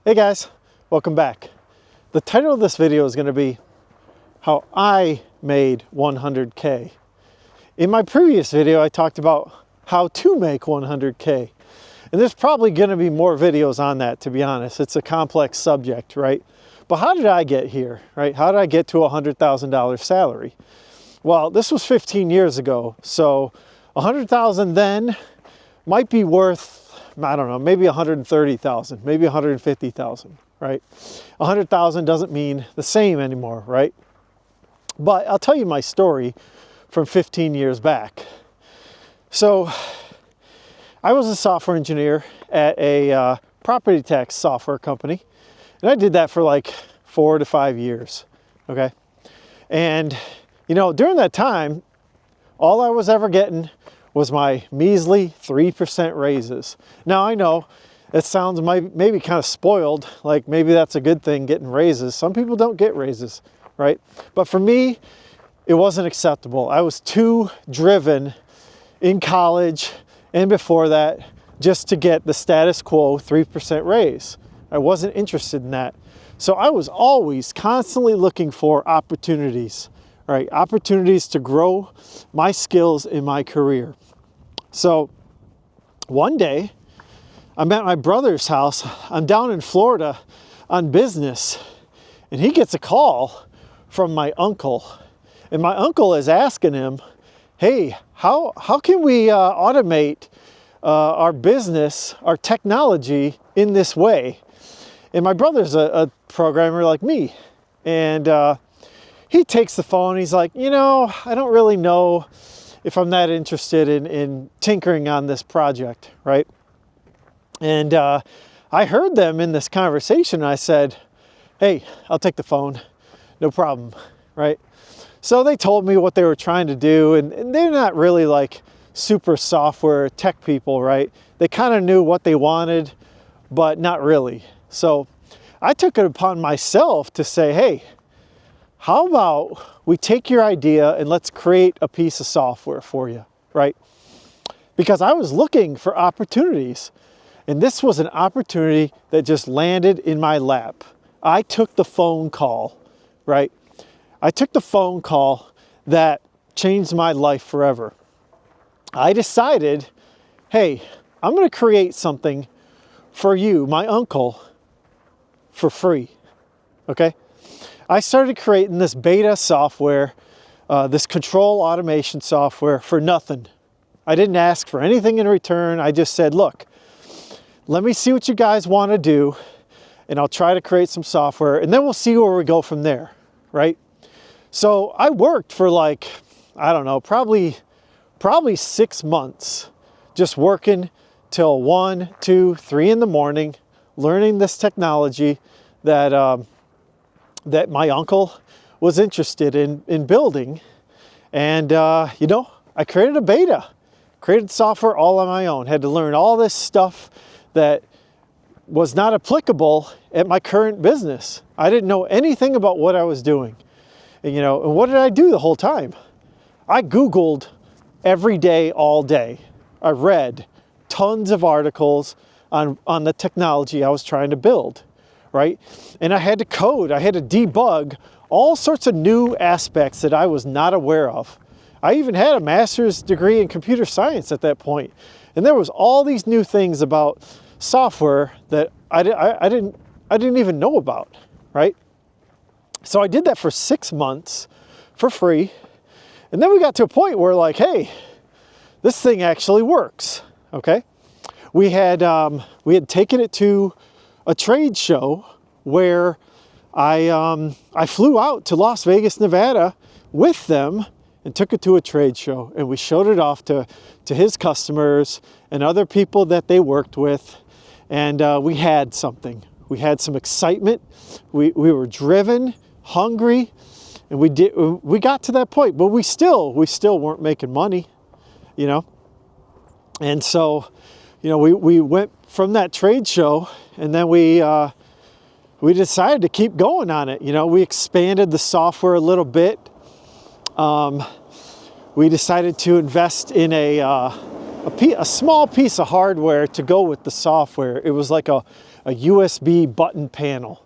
Hey guys, welcome back. The title of this video is going to be how I made 100K. In my previous video, I talked about how to make 100K. And there's probably going to be more videos on that, to be honest. It's a complex subject, right? But how did I get here, right? How did I get to a $100,000 salary? Well, this was 15 years ago. So 100,000 then might be worth, I don't know, maybe 130,000, maybe 150,000, right? 100,000 doesn't mean the same anymore, right? But I'll tell you my story from 15 years back. So I was a software engineer at a property tax software company, and I did that for like 4 to 5 years, okay? And, you know, during that time, all I was ever getting was my measly 3% raises. Now I know it sounds maybe kind of spoiled, like maybe that's a good thing, getting raises. Some people don't get raises, right? But for me, it wasn't acceptable. I was too driven in college and before that just to get the status quo 3% raise. I wasn't interested in that. So I was always constantly looking for opportunities, right? Opportunities to grow my skills in my career. So one day I'm at my brother's house. I'm down in Florida on business, and he gets a call from my uncle. And my uncle is asking him, hey, how can we automate our business, our technology in this way? And my brother's a programmer like me. And he takes the phone. He's like, you know, I don't really know if I'm that interested in tinkering on this project, right? And I heard them in this conversation. I said, hey, I'll take the phone, no problem, right? So they told me what they were trying to do, and they're not really like super software tech people, right? They kind of knew what they wanted, but not really. So I took it upon myself to say, hey, how about we take your idea and let's create a piece of software for you, right? Because I was looking for opportunities, and this was an opportunity that just landed in my lap. I took the phone call, right? I took the phone call that changed my life forever. I decided, hey, I'm going to create something for you, my uncle, for free, okay? I started creating this beta software, this control automation software for nothing. I didn't ask for anything in return. I just said, look, let me see what you guys want to do, and I'll try to create some software, and then we'll see where we go from there, right? So I worked for like, I don't know, probably 6 months, just working till 1, 2, 3 in the morning, learning this technology that that my uncle was interested in building. And, you know, I created a beta, created software all on my own, had to learn all this stuff that was not applicable at my current business. I didn't know anything about what I was doing. And, you know, and what did I do the whole time? I Googled every day, all day. I read tons of articles on the technology I was trying to build, right? And I had to code, I had to debug all sorts of new aspects that I was not aware of. I even had a master's degree in computer science at that point. And there was all these new things about software that I didn't even know about, right? So I did that for 6 months for free. And then we got to a point where like, hey, this thing actually works, okay? We had taken it to a trade show where I flew out to Las Vegas, Nevada with them and took it to a trade show, and we showed it off to his customers and other people that they worked with, and we had something. We had some excitement. We were driven, hungry, and we got to that point, but we still weren't making money, you know. And so, you know, we went from that trade show, and then we decided to keep going on it. You know, we expanded the software a little bit. We decided to invest in a small piece of hardware to go with the software. It was like a a USB button panel.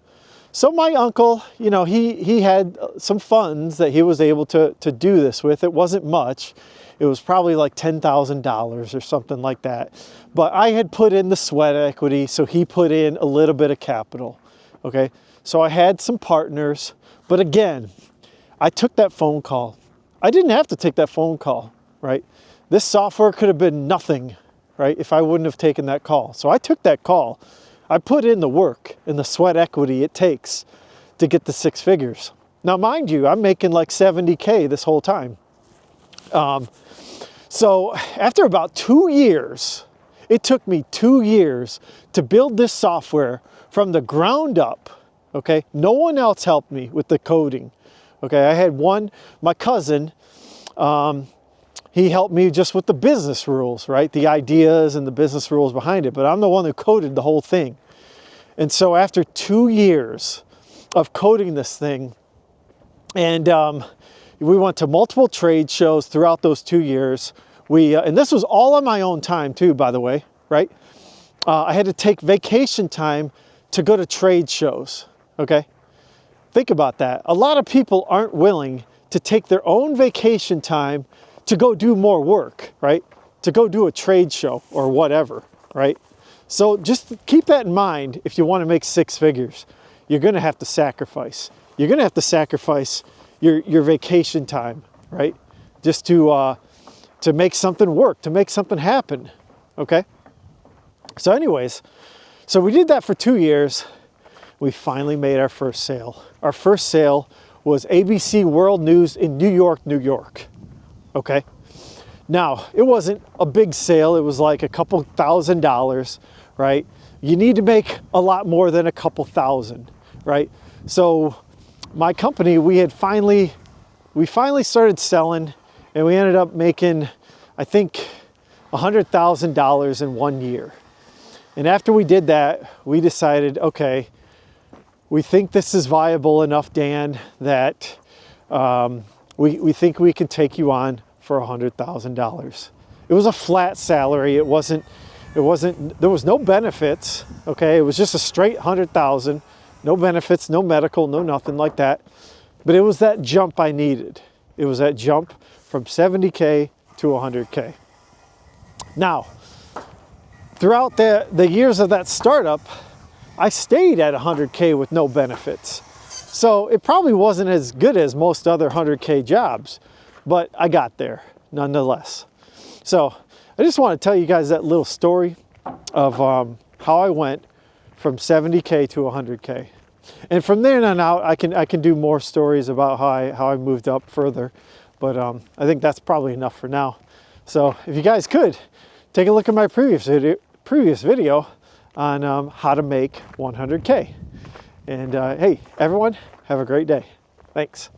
So my uncle, you know, he had some funds that he was able to do this with. It wasn't much. It was probably like $10,000 or something like that. But I had put in the sweat equity, so he put in a little bit of capital, okay? So I had some partners, but again, I took that phone call. I didn't have to take that phone call, right? This software could have been nothing, right, if I wouldn't have taken that call. So I took that call. I put in the work and the sweat equity it takes to get the 6 figures. Now, mind you, I'm making like 70K this whole time. So after about 2 years, it took me 2 years to build this software from the ground up, okay? No one else helped me with the coding, okay? I had my cousin, he helped me just with the business rules, right? The ideas and the business rules behind it, but I'm the one who coded the whole thing. And so after 2 years of coding this thing, and we went to multiple trade shows throughout those 2 years. And this was all on my own time too, by the way, right? I had to take vacation time to go to trade shows, okay? Think about that. A lot of people aren't willing to take their own vacation time to go do more work, right? To go do a trade show or whatever, right? So just keep that in mind if you want to make 6 figures. You're going to have to sacrifice. You're going to have to sacrifice your vacation time, right? Just to make something work, to make something happen, okay? So anyways, so we did that for 2 years. We finally made our first sale. Our first sale was ABC World News in New York, New York, okay? Now, it wasn't a big sale. It was like a couple $1,000s, right? You need to make a lot more than a couple thousand, right? So my company, we finally started selling, and we ended up making, I think, $100,000 in 1 year. And after we did that, we decided, okay, we think this is viable enough, Dan, that we think we can take you on for $100,000. It was a flat salary. There was no benefits, okay? It was just a straight 100,000, no benefits, no medical, no nothing like that. But it was that jump I needed. It was that jump from 70K to 100K. Now, throughout the years of that startup, I stayed at 100K with no benefits. So it probably wasn't as good as most other 100K jobs, but I got there nonetheless. So I just want to tell you guys that little story of how I went from 70K to 100K. And from there on out, I can do more stories about how I moved up further. But I think that's probably enough for now. So if you guys could, take a look at my previous video on how to make 100K. And hey, everyone, have a great day. Thanks.